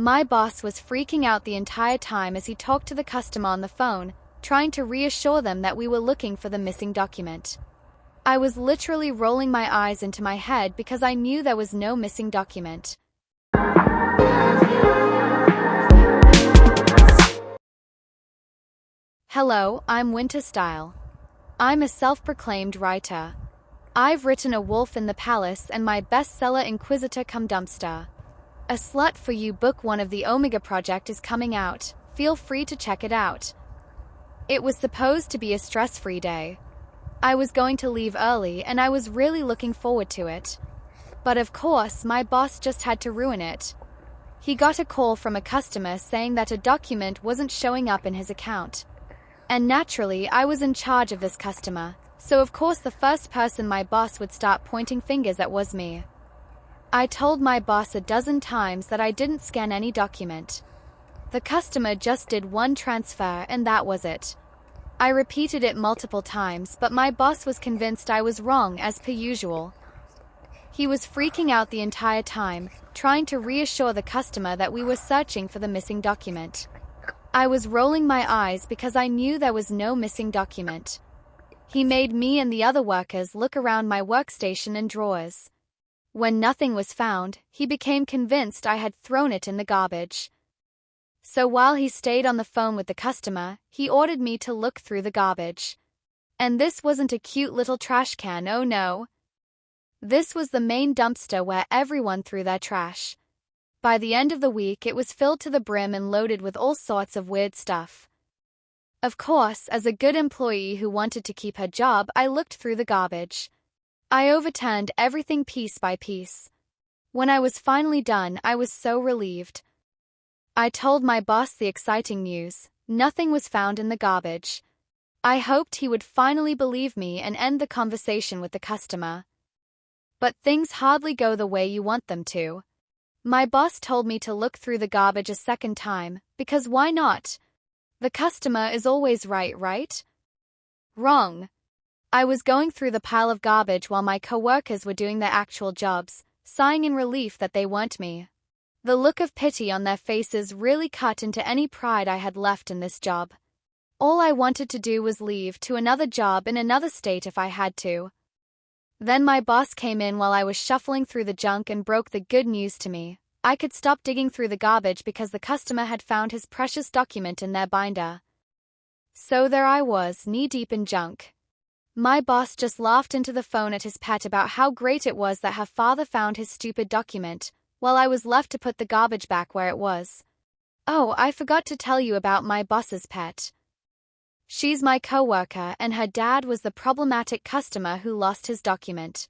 My boss was freaking out the entire time as he talked to the customer on the phone, trying to reassure them that we were looking for the missing document. I was literally rolling my eyes into my head because I knew there was no missing document. Hello, I'm Winter Style. I'm a self-proclaimed writer. I've written A Wolf in the Palace and my bestseller Inquisitor Come Dumpster. A Slut for You book 1 of the Omega Project is coming out. Feel free to check it out. It was supposed to be a stress-free day. I was going to leave early and I was really looking forward to it. But of course, my boss just had to ruin it. He got a call from a customer saying that a document wasn't showing up in his account. And naturally, I was in charge of this customer, so of course the first person my boss would start pointing fingers at was me. I told my boss a dozen times that I didn't scan any document. The customer just did one transfer and that was it. I repeated it multiple times, but my boss was convinced I was wrong as per usual. He was freaking out the entire time, trying to reassure the customer that we were searching for the missing document. I was rolling my eyes because I knew there was no missing document. He made me and the other workers look around my workstation and drawers. When nothing was found, he became convinced I had thrown it in the garbage. So while he stayed on the phone with the customer, he ordered me to look through the garbage. And this wasn't a cute little trash can, oh no. This was the main dumpster where everyone threw their trash. By the end of the week, it was filled to the brim and loaded with all sorts of weird stuff. Of course, as a good employee who wanted to keep her job, I looked through the garbage. I overturned everything piece by piece. When I was finally done, I was so relieved. I told my boss the exciting news: nothing was found in the garbage. I hoped he would finally believe me and end the conversation with the customer. But things hardly go the way you want them to. My boss told me to look through the garbage a second time, because why not? The customer is always right, right? Wrong. I was going through the pile of garbage while my coworkers were doing their actual jobs, sighing in relief that they weren't me. The look of pity on their faces really cut into any pride I had left in this job. All I wanted to do was leave to another job in another state if I had to. Then my boss came in while I was shuffling through the junk and broke the good news to me. I could stop digging through the garbage because the customer had found his precious document in their binder. So there I was, knee-deep in junk. My boss just laughed into the phone at his pet about how great it was that her father found his stupid document, while I was left to put the garbage back where it was. Oh, I forgot to tell you about my boss's pet. She's my coworker, and her dad was the problematic customer who lost his document.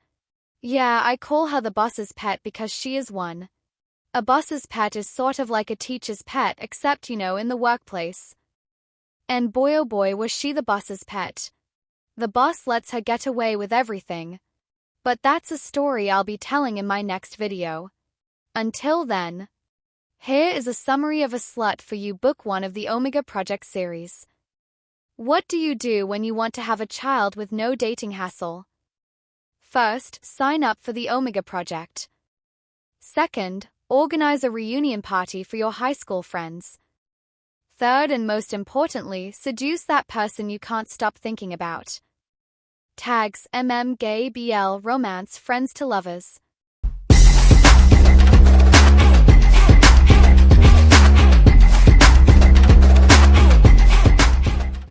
Yeah, I call her the boss's pet because she is one. A boss's pet is sort of like a teacher's pet, except, in the workplace. And boy oh boy was she the boss's pet. The boss lets her get away with everything. But that's a story I'll be telling in my next video. Until then, here is a summary of A Slut for You book 1 of the Omega Project series. What do you do when you want to have a child with no dating hassle? First, sign up for the Omega Project. Second, organize a reunion party for your high school friends. Third, and most importantly, seduce that person you can't stop thinking about. Tags: gay, BL, romance, friends to lovers.